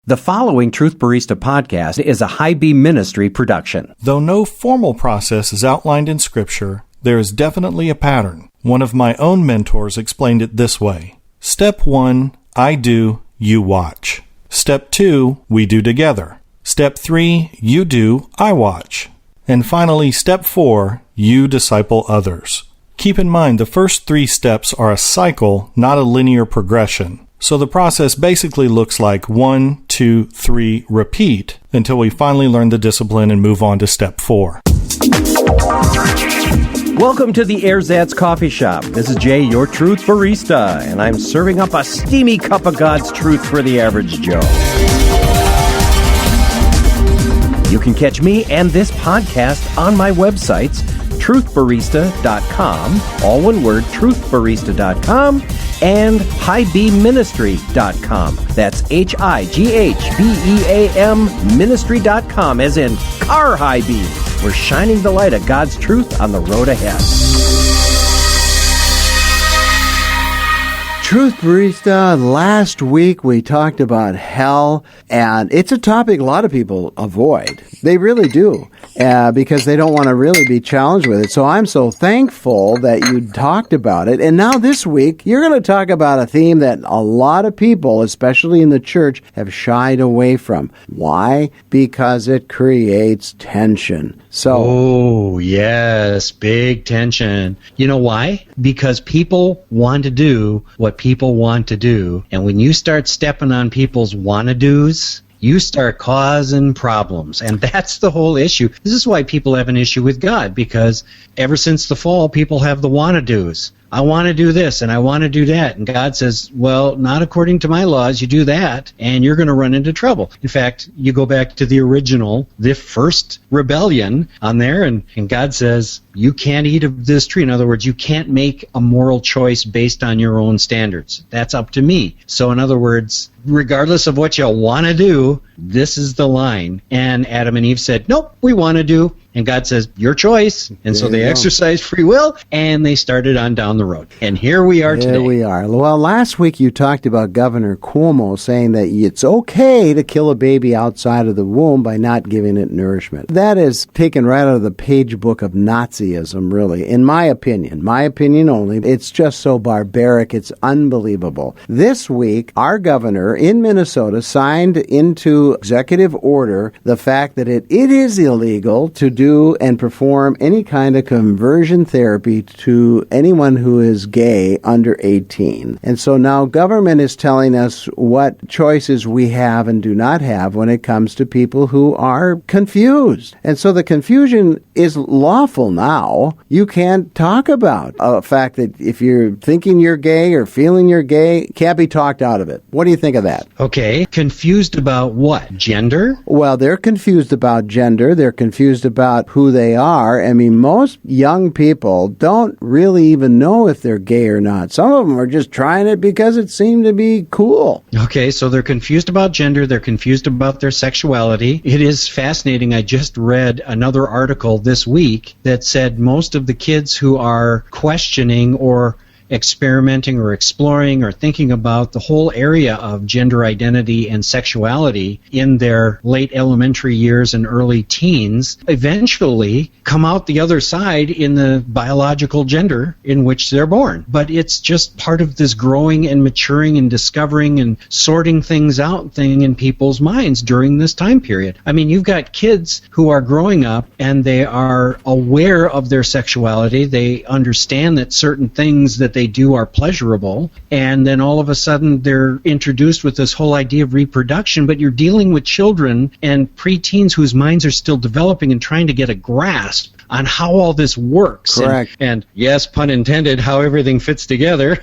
The following Truth Barista podcast is a High Beam Ministry production. Though no formal process is outlined in Scripture, there is definitely a pattern. One of my own mentors explained it this way. Step 1, I do, you watch. Step 2, we do together. Step 3, you do, I watch. And finally, Step 4, you disciple others. Keep in mind the first 3 steps are a cycle, not a linear progression. So the process basically looks like 1, 2, 3, repeat, until we finally learn the discipline and move on to step 4. Welcome to the Erzatz Coffee Shop. This is Jay, your Truth Barista, and I'm serving up a steamy cup of God's truth for the average Joe. You can catch me and this podcast on my websites, truthbarista.com, all one word, truthbarista.com, and highbeamministry.com. That's HIGHBEAM ministry.com, as in car high beam. We're shining the light of God's truth on the road ahead. Truth Barista, last week we talked about hell, and it's a topic a lot of people avoid. They really do, because they don't want to really be challenged with it. So I'm so thankful that you talked about it. And now this week, you're going to talk about a theme that a lot of people, especially in the church, have shied away from. Why? Because it creates tension. Oh, yes, big tension. You know why? Because people want to do what people want to do. And when you start stepping on people's wanna-dos, you start causing problems. And that's the whole issue. This is why people have an issue with God, because ever since the fall, people have the wanna-dos. I want to do this and I want to do that. And God says, well, not according to my laws. You do that and you're going to run into trouble. In fact, you go back to the original, the first rebellion on there, and God says, you can't eat of this tree. In other words, you can't make a moral choice based on your own standards. That's up to me. So in other words, regardless of what you want to do, this is the line. And Adam and Eve said, nope, we want to do. And God says, your choice. And so they exercised free will, and they started on down the road. And here we are today. Here we are. Well, last week you talked about Governor Cuomo saying that it's okay to kill a baby outside of the womb by not giving it nourishment. That is taken right out of the page book of Nazism, really, in my opinion only. It's just so barbaric, it's unbelievable. This week, our governor in Minnesota signed into executive order the fact that it is illegal to do and perform any kind of conversion therapy to anyone who is gay under 18. And so now government is telling us what choices we have and do not have when it comes to people who are confused. And so the confusion is lawful now. You can't talk about a fact that if you're thinking you're gay or feeling you're gay, it can't be talked out of it. What do you think of that? Okay. Confused about what? Gender? Well, they're confused about gender. They're confused about who they are. I mean, most young people don't really even know if they're gay or not. Some of them are just trying it because it seemed to be cool. Okay, so they're confused about gender. They're confused about their sexuality. It is fascinating. I just read another article this week that said most of the kids who are questioning or experimenting or exploring or thinking about the whole area of gender identity and sexuality in their late elementary years and early teens eventually come out the other side in the biological gender in which they're born. But it's just part of this growing and maturing and discovering and sorting things out thing in people's minds during this time period. I mean, you've got kids who are growing up and they are aware of their sexuality. They understand that certain things that they do are pleasurable, and then all of a sudden they're introduced with this whole idea of reproduction, but you're dealing with children and preteens whose minds are still developing and trying to get a grasp on how all this works. Correct. And yes, pun intended, how everything fits together.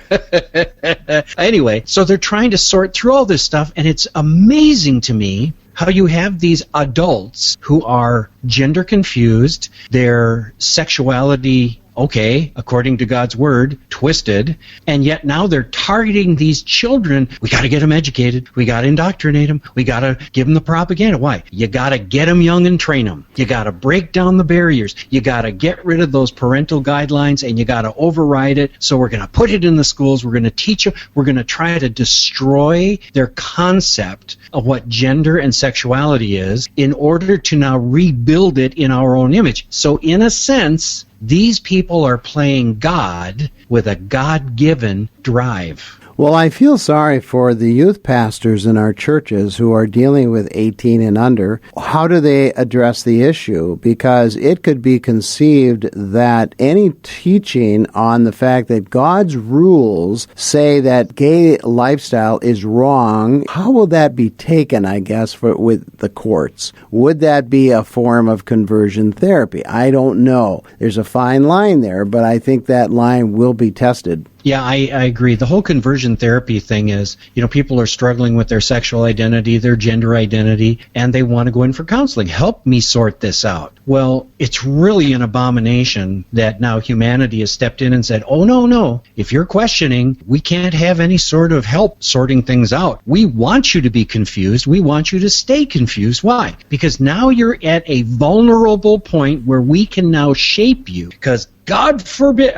Anyway, so they're trying to sort through all this stuff, and it's amazing to me how you have these adults who are gender confused, their sexuality okay, according to God's word, twisted, and yet now they're targeting these children. We got to get them educated. We got to indoctrinate them. We got to give them the propaganda. Why? You got to get them young and train them. You got to break down the barriers. You got to get rid of those parental guidelines, and you got to override it. So we're going to put it in the schools. We're going to teach them. We're going to try to destroy their concept of what gender and sexuality is in order to now rebuild it in our own image. So in a sense, these people are playing God with a God-given drive. Well, I feel sorry for the youth pastors in our churches who are dealing with 18 and under. How do they address the issue? Because it could be conceived that any teaching on the fact that God's rules say that gay lifestyle is wrong, how will that be taken, I guess, with the courts? Would that be a form of conversion therapy? I don't know. There's a fine line there, but I think that line will be tested. Yeah, I agree. The whole conversion therapy thing is, people are struggling with their sexual identity, their gender identity, and they want to go in for counseling. Help me sort this out. Well, it's really an abomination that now humanity has stepped in and said, oh, no. If you're questioning, we can't have any sort of help sorting things out. We want you to be confused. We want you to stay confused. Why? Because now you're at a vulnerable point where we can now shape you. Because God forbid,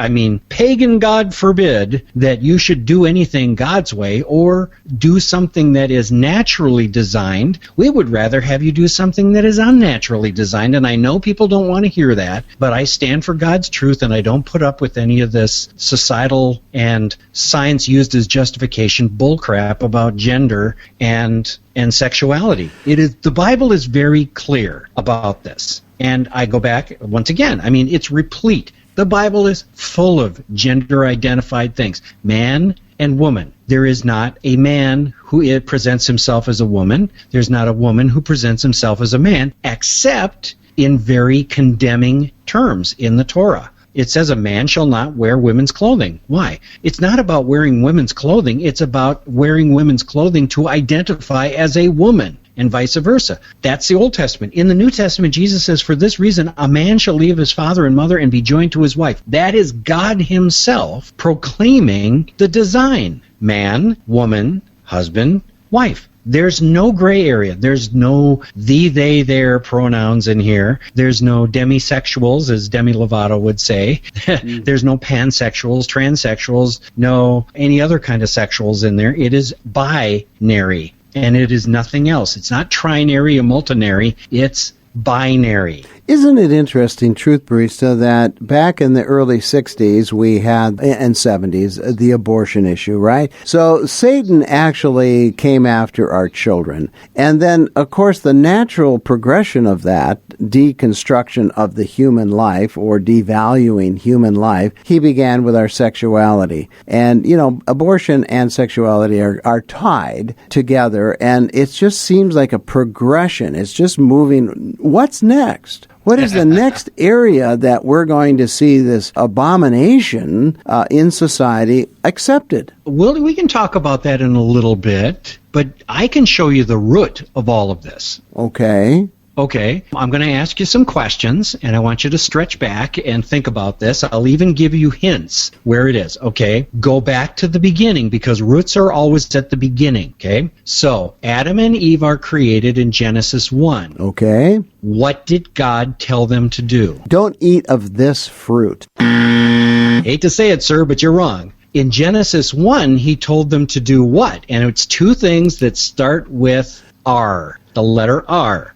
pagan God forbid that you should do anything God's way or do something that is naturally designed. We would rather have you do something that is unnaturally designed, and I know people don't want to hear that, but I stand for God's truth, and I don't put up with any of this societal and science used as justification bullcrap about gender and sexuality. The Bible is very clear about this. And I go back, once again, it's replete. The Bible is full of gender-identified things, man and woman. There is not a man who presents himself as a woman. There's not a woman who presents himself as a man, except in very condemning terms in the Torah. It says a man shall not wear women's clothing. Why? It's not about wearing women's clothing. It's about wearing women's clothing to identify as a woman, and vice versa. That's the Old Testament. In the New Testament, Jesus says, for this reason, a man shall leave his father and mother and be joined to his wife. That is God himself proclaiming the design. Man, woman, husband, wife. There's no gray area. There's no thee, they, their pronouns in here. There's no demisexuals, as Demi Lovato would say. There's no pansexuals, transsexuals, no any other kind of sexuals in there. It is binary. And it is nothing else. It's not trinary or multinary. It's binary. Isn't it interesting, Truth Barista, that back in the early 60s we had, and 70s, the abortion issue, right? So Satan actually came after our children. And then, of course, the natural progression of that, deconstruction of the human life or devaluing human life, he began with our sexuality. And, abortion and sexuality are tied together, and it just seems like a progression. It's just moving. What's next? What is the next area that we're going to see this abomination in society accepted? Well, we can talk about that in a little bit, but I can show you the root of all of this. Okay, I'm going to ask you some questions, and I want you to stretch back and think about this. I'll even give you hints where it is, okay? Go back to the beginning, because roots are always at the beginning, okay? So, Adam and Eve are created in Genesis 1. Okay. What did God tell them to do? Don't eat of this fruit. Hate to say it, sir, but you're wrong. In Genesis 1, he told them to do what? And it's two things that start with R. The letter R.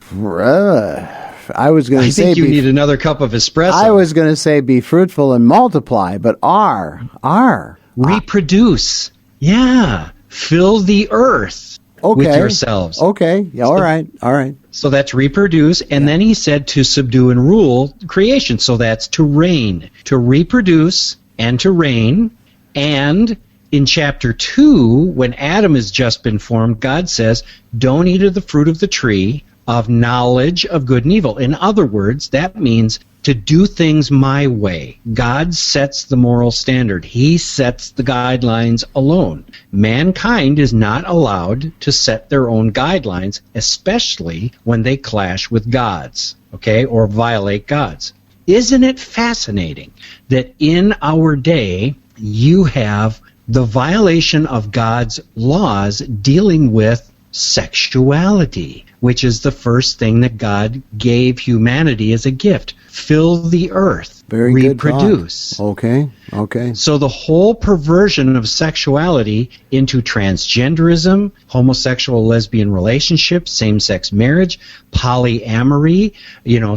I was going to say... I think you need another cup of espresso. I was going to say be fruitful and multiply, but R. Reproduce. Yeah. Fill the earth with yourselves. Okay. Yeah, all right. So that's reproduce. And then he said to subdue and rule creation. So that's to reign. To reproduce and to reign. And in chapter 2, when Adam has just been formed, God says, don't eat of the fruit of the tree of knowledge of good and evil. In other words, that means to do things my way. God sets the moral standard. He sets the guidelines alone. Mankind is not allowed to set their own guidelines, especially when they clash with God's, okay, or violate God's. Isn't it fascinating that in our day you have the violation of God's laws dealing with sexuality, which is the first thing that God gave humanity as a gift. Fill the earth, Very reproduce. Good thought. Okay. So the whole perversion of sexuality into transgenderism, homosexual lesbian relationships, same-sex marriage, polyamory,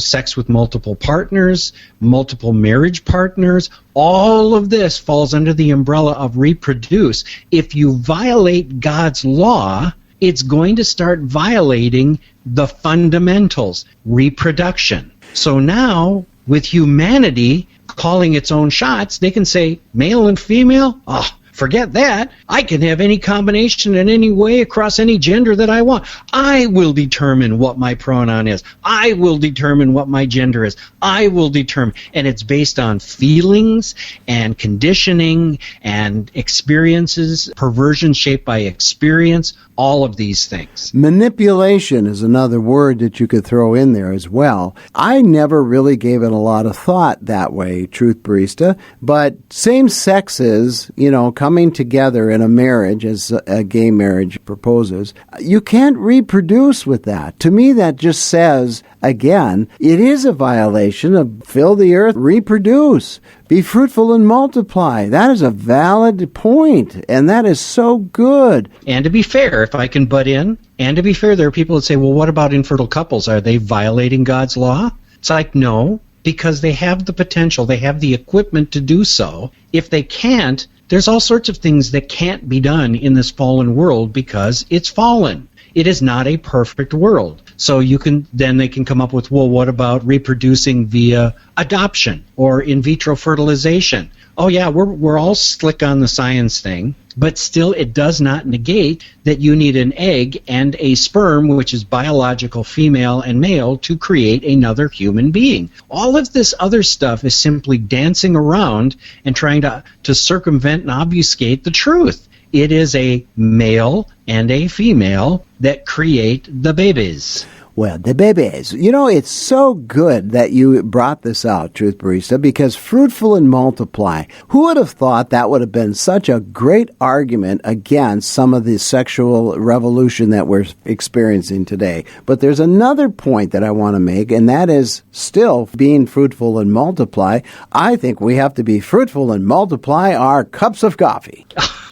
sex with multiple partners, multiple marriage partners, all of this falls under the umbrella of reproduce. If you violate God's law, it's going to start violating the fundamentals, reproduction. So now, with humanity calling its own shots, they can say, male and female? Oh, forget that. I can have any combination in any way across any gender that I want. I will determine what my pronoun is. I will determine what my gender is. I will determine. And it's based on feelings and conditioning and experiences, perversion shaped by experience, all of these things. Manipulation is another word that you could throw in there as well. I never really gave it a lot of thought that way, Truth Barista, but same sexes, coming together in a marriage, as a gay marriage proposes, you can't reproduce with that. To me, that just says, again, it is a violation of fill the earth, reproduce, be fruitful and multiply. That is a valid point, and that is so good. And to be fair, if I can butt in, and to be fair, there are people that say, well, what about infertile couples? Are they violating God's law? It's like, no, because they have the potential, they have the equipment to do so. If they can't, there's all sorts of things that can't be done in this fallen world because it's fallen. It is not a perfect world. So they can come up with, well, what about reproducing via adoption or in vitro fertilization? Oh yeah, we're all slick on the science thing, but still it does not negate that you need an egg and a sperm, which is biological female and male, to create another human being. All of this other stuff is simply dancing around and trying to circumvent and obfuscate the truth. It is a male and a female that create the babies. Well, the babies. It's so good that you brought this out, Truth Barista, because fruitful and multiply. Who would have thought that would have been such a great argument against some of the sexual revolution that we're experiencing today? But there's another point that I want to make, and that is still being fruitful and multiply. I think we have to be fruitful and multiply our cups of coffee.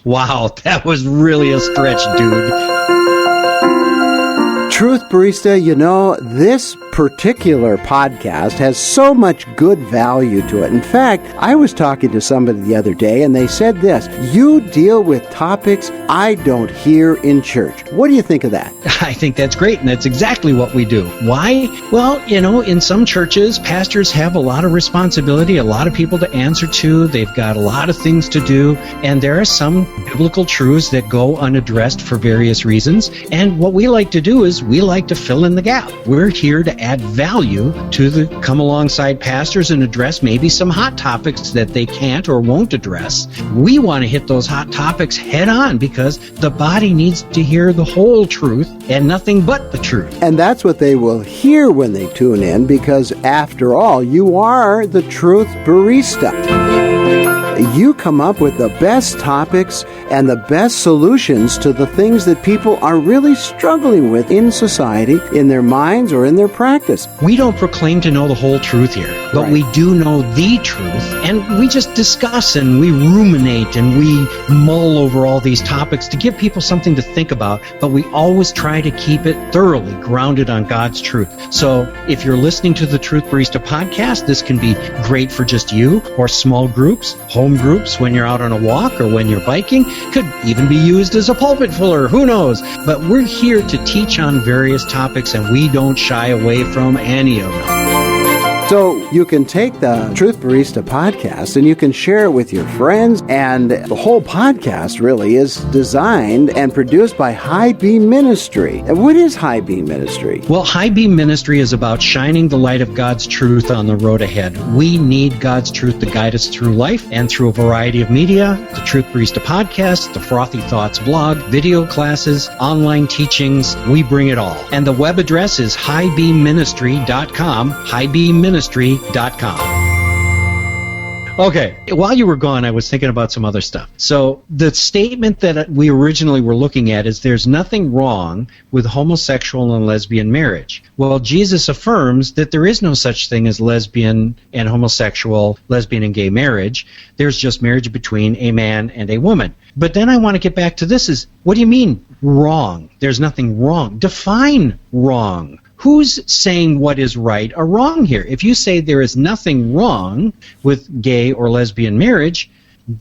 Wow, that was really a stretch, dude. Truth Barista, this particular podcast has so much good value to it. In fact, I was talking to somebody the other day and they said this, you deal with topics I don't hear in church. What do you think of that? I think that's great, and that's exactly what we do. Why? Well, in some churches, pastors have a lot of responsibility, a lot of people to answer to. They've got a lot of things to do, and there are some biblical truths that go unaddressed for various reasons. And what we like to do is we like to fill in the gap. We're here to add value to come alongside pastors and address maybe some hot topics that they can't or won't address. We want to hit those hot topics head on because the body needs to hear the whole truth and nothing but the truth. And that's what they will hear when they tune in, because after all, you are the Truth Barista. You come up with the best topics and the best solutions to the things that people are really struggling with in society, in their minds or in their practice. We don't proclaim to know the whole truth here, but we do know the truth, and we just discuss and we ruminate and we mull over all these topics to give people something to think about, but we always try to keep it thoroughly grounded on God's truth. So if you're listening to the Truth Barista podcast, this can be great for just you or small groups, home groups when you're out on a walk or when you're biking. Could even be used as a pulpit filler, who knows? But we're here to teach on various topics, and we don't shy away from any of them. So you can take the Truth Barista podcast and you can share it with your friends, and the whole podcast really is designed and produced by High Beam Ministry. And what is High Beam Ministry? Well, High Beam Ministry is about shining the light of God's truth on the road ahead. We need God's truth to guide us through life and through a variety of media, the Truth Barista podcast, the Frothy Thoughts blog, video classes, online teachings. We bring it all. And the web address is highbeamministry.com, highbeamministry.com. truthministry.com. Okay, while you were gone, I was thinking about some other stuff. So the statement that we originally were looking at is there's nothing wrong with homosexual and lesbian marriage. Well, Jesus affirms that there is no such thing as lesbian and homosexual, lesbian and gay marriage. There's just marriage between a man and a woman. But then I want to get back to this is, what do you mean wrong? There's nothing wrong. Define wrong. Who's saying what is right or wrong here? If you say there is nothing wrong with gay or lesbian marriage,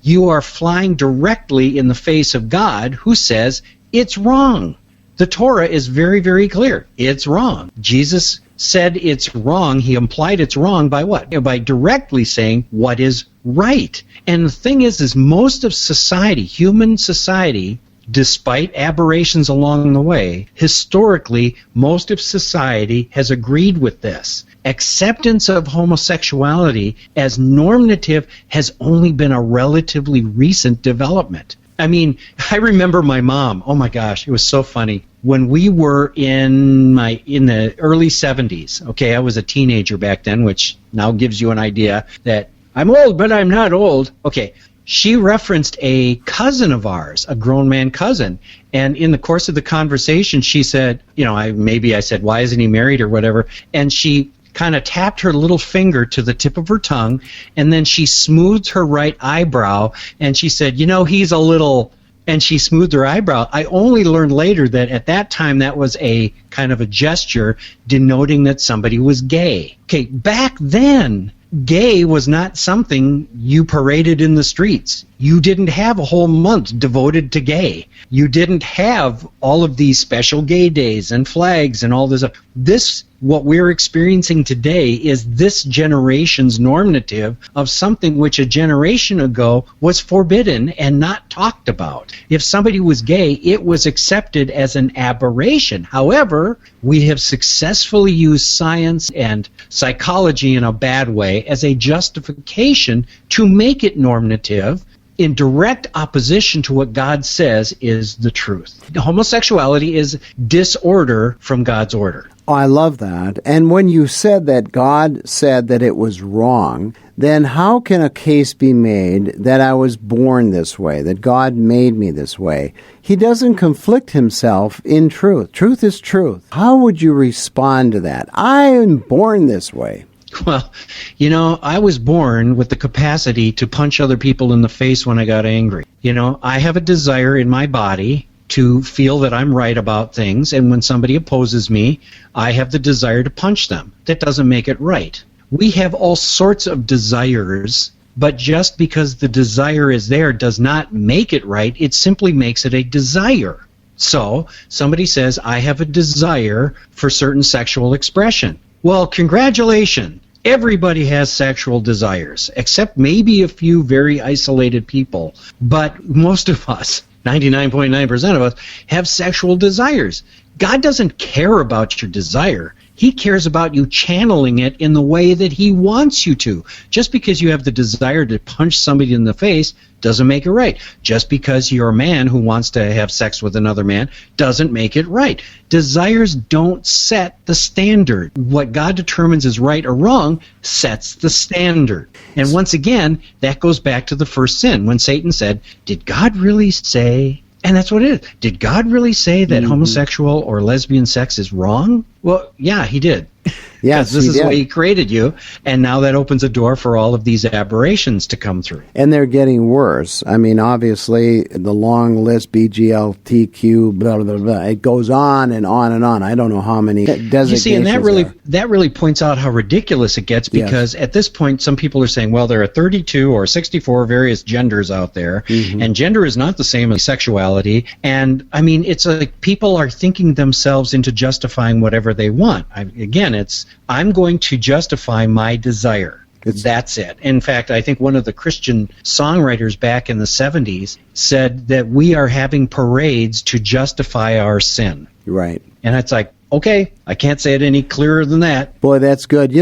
you are flying directly in the face of God, who says it's wrong. The Torah is very, very clear. It's wrong. Jesus said it's wrong. He implied it's wrong by what? By directly saying what is right. And the thing is most of society, human society, despite aberrations along the way, historically, most of society has agreed with this. Acceptance of homosexuality as normative has only been a relatively recent development. I mean, I remember my mom. Oh my gosh, it was so funny. When we were in the early 70s, okay, I was a teenager back then, which now gives you an idea that I'm old, but I'm not old. Okay. She referenced a cousin of ours, a grown man cousin, and in the course of the conversation, she said, I said, why isn't he married or whatever, and she kind of tapped her little finger to the tip of her tongue, and then she smoothed her right eyebrow, and she said, he's a little, and she smoothed her eyebrow. I only learned later that at that time that was a kind of a gesture denoting that somebody was gay. Okay, back then, gay was not something you paraded in the streets. You didn't have a whole month devoted to gay. You didn't have all of these special gay days and flags and all this. What we're experiencing today is this generation's normative of something which a generation ago was forbidden and not talked about. If somebody was gay, it was accepted as an aberration. However, we have successfully used science and psychology in a bad way as a justification to make it normative, in direct opposition to what God says is the truth. Homosexuality is disorder from God's order. Oh, I love that. And when you said that God said that it was wrong, then how can a case be made that I was born this way, that God made me this way? He doesn't conflict himself in truth. Truth is truth. How would you respond to that? I am born this way. Well, I was born with the capacity to punch other people in the face when I got angry. I have a desire in my body to feel that I'm right about things, and when somebody opposes me, I have the desire to punch them. That doesn't make it right. We have all sorts of desires, but just because the desire is there does not make it right. It simply makes it a desire. So, somebody says, I have a desire for certain sexual expression. Well, congratulations. Everybody has sexual desires, except maybe a few very isolated people. But most of us, 99.9% of us, have sexual desires. God doesn't care about your desire. He cares about you channeling it in the way that he wants you to. Just because you have the desire to punch somebody in the face doesn't make it right. Just because you're a man who wants to have sex with another man doesn't make it right. Desires don't set the standard. What God determines is right or wrong sets the standard. And once again, that goes back to the first sin when Satan said, did God really say? And that's what it is. Did God really say that homosexual or lesbian sex is wrong? Well, yeah, he did. Yes, this is the way he created you, and now that opens a door for all of these aberrations to come through. And they're getting worse. I mean, obviously, the long list, BGLTQ, blah, blah, blah, it goes on and on and on. I don't know how many designations. You see, and that really points out how ridiculous it gets, because at this point, some people are saying, well, there are 32 or 64 various genders out there, and gender is not the same as sexuality. And, I mean, it's like people are thinking themselves into justifying whatever they want. I'm going to justify my desire. That's it. In fact, I think one of the Christian songwriters back in the 70s said that we are having parades to justify our sin. Right. And it's like, okay, I can't say it any clearer than that. Boy, that's good.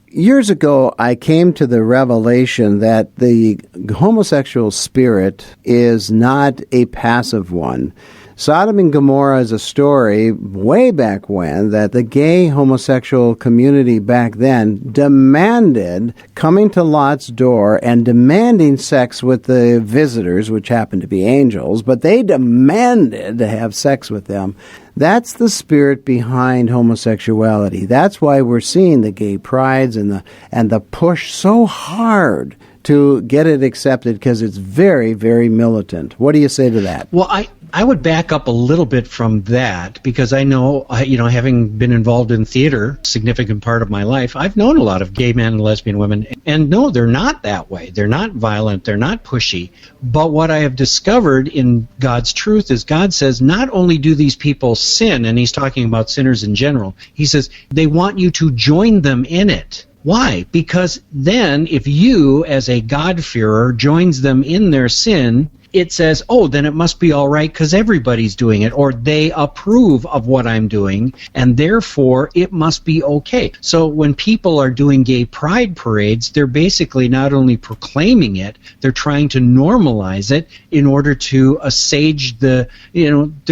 Years ago, I came to the revelation that the homosexual spirit is not a passive one. Sodom and Gomorrah is a story way back when that the gay homosexual community back then demanded coming to Lot's door and demanding sex with the visitors, which happened to be angels, but they demanded to have sex with them. That's the spirit behind homosexuality. That's why we're seeing the gay prides and the push so hard to get it accepted, because it's very, very militant. What do you say to that? Well, I would back up a little bit from that, because I know, having been involved in theater, a significant part of my life, I've known a lot of gay men and lesbian women, and no, they're not that way. They're not violent. They're not pushy. But what I have discovered in God's truth is God says not only do these people sin, and he's talking about sinners in general, he says they want you to join them in it. Why? Because then if you, as a God-fearer, joins them in their sin, it says, oh, then it must be all right because everybody's doing it, or they approve of what I'm doing, and therefore it must be okay. So when people are doing gay pride parades, they're basically not only proclaiming it, they're trying to normalize it in order to assuage their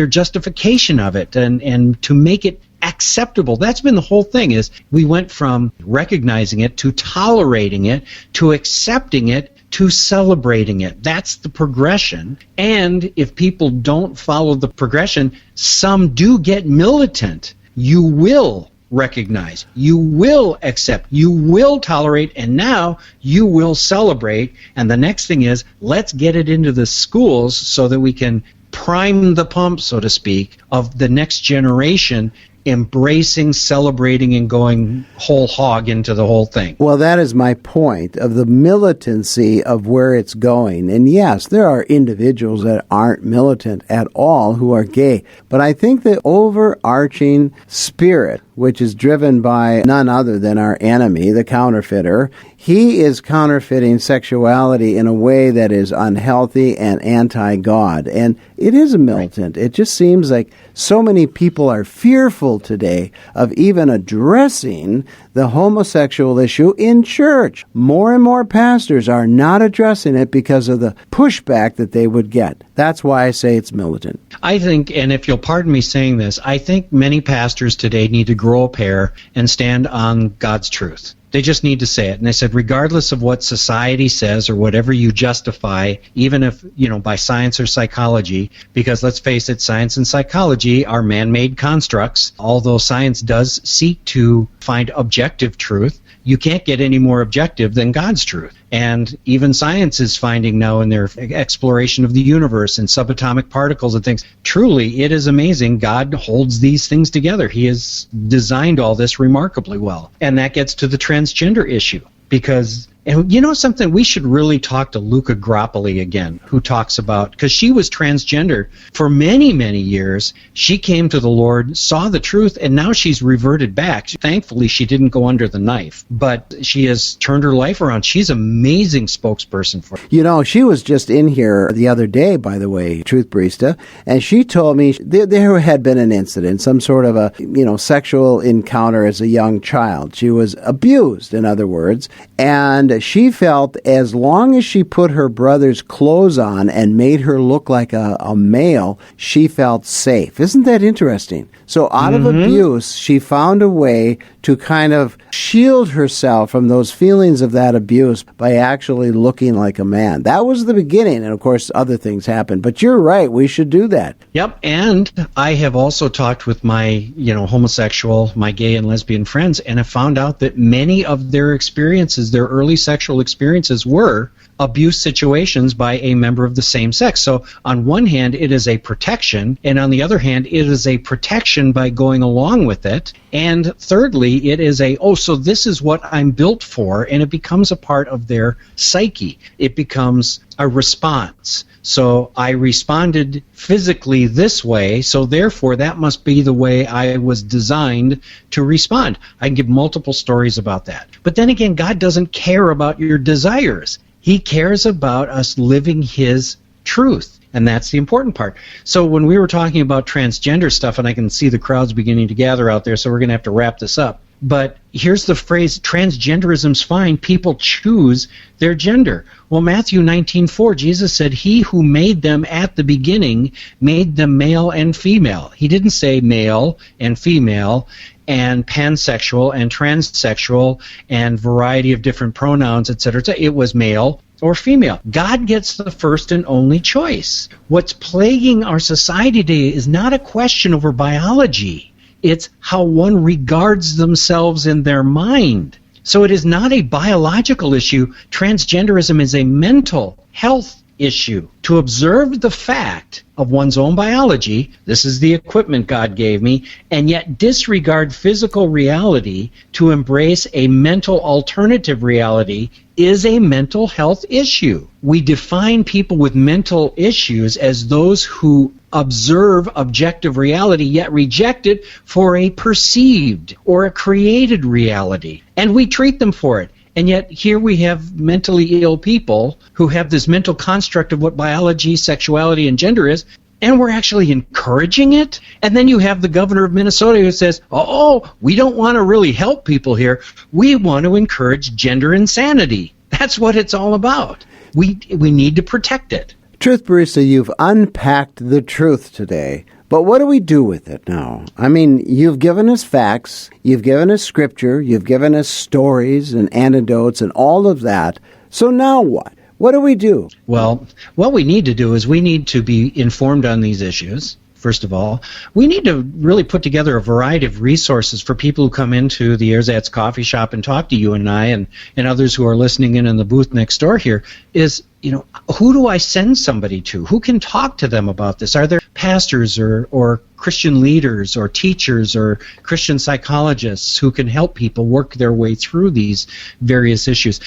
justification of it and to make it acceptable. That's been the whole thing, is we went from recognizing it to tolerating it to accepting it to celebrating it. That's the progression. And if people don't follow the progression, some do get militant. You will recognize, you will accept, you will tolerate, and now you will celebrate. And the next thing is, let's get it into the schools so that we can prime the pump, so to speak, of the next generation embracing, celebrating, and going whole hog into the whole thing. Well, that is my point of the militancy of where it's going. And yes, there are individuals that aren't militant at all who are gay. But I think the overarching spirit, which is driven by none other than our enemy, the counterfeiter, he is counterfeiting sexuality in a way that is unhealthy and anti-God. And it is a militant. Right. It just seems like so many people are fearful today of even addressing the homosexual issue in church. More and more pastors are not addressing it because of the pushback that they would get. That's why I say it's militant. I think, and if you'll pardon me saying this, I think many pastors today need to grow a pair and stand on God's truth. They just need to say it. And they said, regardless of what society says or whatever you justify, even if, by science or psychology, because let's face it, science and psychology are man-made constructs. Although science does seek to find objective truth, you can't get any more objective than God's truth. And even science is finding now in their exploration of the universe and subatomic particles and things, truly, it is amazing. God holds these things together. He has designed all this remarkably well. And that gets to the transgender issue. Because, and you know something, we should really talk to Luca Grappoli again, who talks about, because she was transgender for many, many years. She came to the Lord, saw the truth, and now she's reverted back. Thankfully, she didn't go under the knife, but she has turned her life around. She's an amazing spokesperson for it. She was just in here the other day, by the way, Truth Barista, and she told me there had been an incident, some sort of a, sexual encounter as a young child. She was abused, in other words. And she felt as long as she put her brother's clothes on and made her look like a male, she felt safe. Isn't that interesting? So out of abuse, she found a way to kind of shield herself from those feelings of that abuse by actually looking like a man. That was the beginning, and of course other things happened. But you're right, we should do that. Yep, and I have also talked with my, homosexual, my gay and lesbian friends, and have found out that many of their experiences, their early sexual experiences, were abuse situations by a member of the same sex. So on one hand, it is a protection, and on the other hand, it is a protection by going along with it. And thirdly, it is so this is what I'm built for, and it becomes a part of their psyche. It becomes a response. So I responded physically this way, so therefore that must be the way I was designed to respond. I can give multiple stories about that. But then again, God doesn't care about your desires. He cares about us living His truth. And that's the important part. So when we were talking about transgender stuff, and I can see the crowds beginning to gather out there, so we're going to have to wrap this up. But here's the phrase, transgenderism's fine, people choose their gender. Well, Matthew 19:4, Jesus said, he who made them at the beginning made them male and female. He didn't say male and female and pansexual and transsexual and variety of different pronouns, etc. It was male or female. God gets the first and only choice. What's plaguing our society today is not a question over biology. It's how one regards themselves in their mind. So it is not a biological issue. Transgenderism is a mental health issue. To observe the fact of one's own biology, this is the equipment God gave me, and yet disregard physical reality to embrace a mental alternative reality is a mental health issue. We define people with mental issues as those who observe objective reality yet reject it for a perceived or a created reality. And we treat them for it. And yet here we have mentally ill people who have this mental construct of what biology, sexuality, and gender is, and we're actually encouraging it. And then you have the governor of Minnesota who says, oh, we don't want to really help people here. We want to encourage gender insanity. That's what it's all about. We need to protect it. Truth Barista, you've unpacked the truth today, but what do we do with it now? I mean, you've given us facts, you've given us scripture, you've given us stories and anecdotes and all of that. So now what? What do we do? Well, what we need to do is we need to be informed on these issues. First of all, we need to really put together a variety of resources for people who come into the Ersatz coffee shop and talk to you and I and others who are listening in the booth next door here is, who do I send somebody to? Who can talk to them about this? Are there pastors or Christian leaders or teachers or Christian psychologists who can help people work their way through these various issues?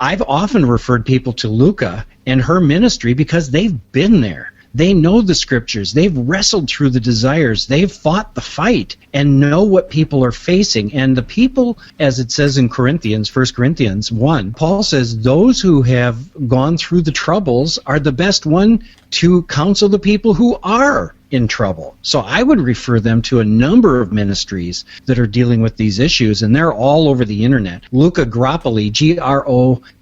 I've often referred people to Luca and her ministry because they've been there. They know the scriptures. They've wrestled through the desires. They've fought the fight and know what people are facing. And the people, as it says in 1 Corinthians 1, Paul says those who have gone through the troubles are the best one to counsel the people who are in trouble. So I would refer them to a number of ministries that are dealing with these issues, and they're all over the internet. Luca Groppoli,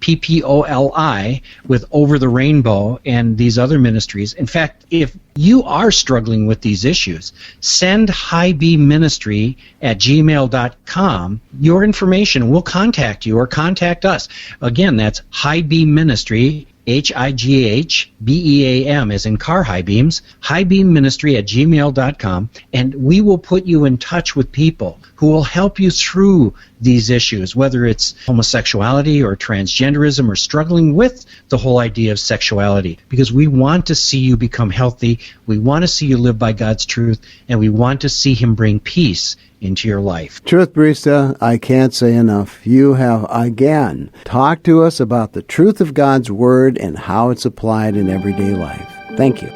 Groppoli, with Over the Rainbow, and these other ministries. In fact, if you are struggling with these issues, send highbeamministry@gmail.com your information. We'll contact you or contact us. Again, that's highbeamministry, HIGHBEAM, as in car high beams, highbeamministry@gmail.com, and we will put you in touch with people who will help you through these issues, whether it's homosexuality or transgenderism or struggling with the whole idea of sexuality, because we want to see you become healthy, we want to see you live by God's truth, and we want to see Him bring peace into your life. Truth Barista, I can't say enough. You have, again, talked to us about the truth of God's Word and how it's applied in everyday life. Thank you.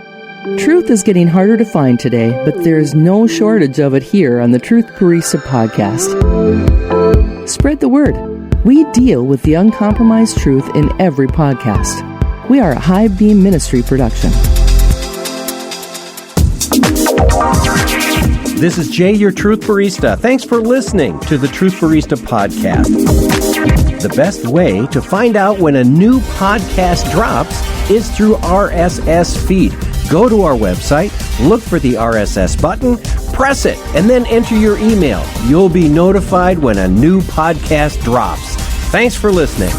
Truth is getting harder to find today, but there is no shortage of it here on the Truth Barista podcast. Spread the word. We deal with the uncompromised truth in every podcast. We are a High Beam Ministry production. This is Jay, your Truth Barista. Thanks for listening to the Truth Barista podcast. The best way to find out when a new podcast drops is through RSS feed. Go to our website, look for the RSS button, press it, and then enter your email. You'll be notified when a new podcast drops. Thanks for listening.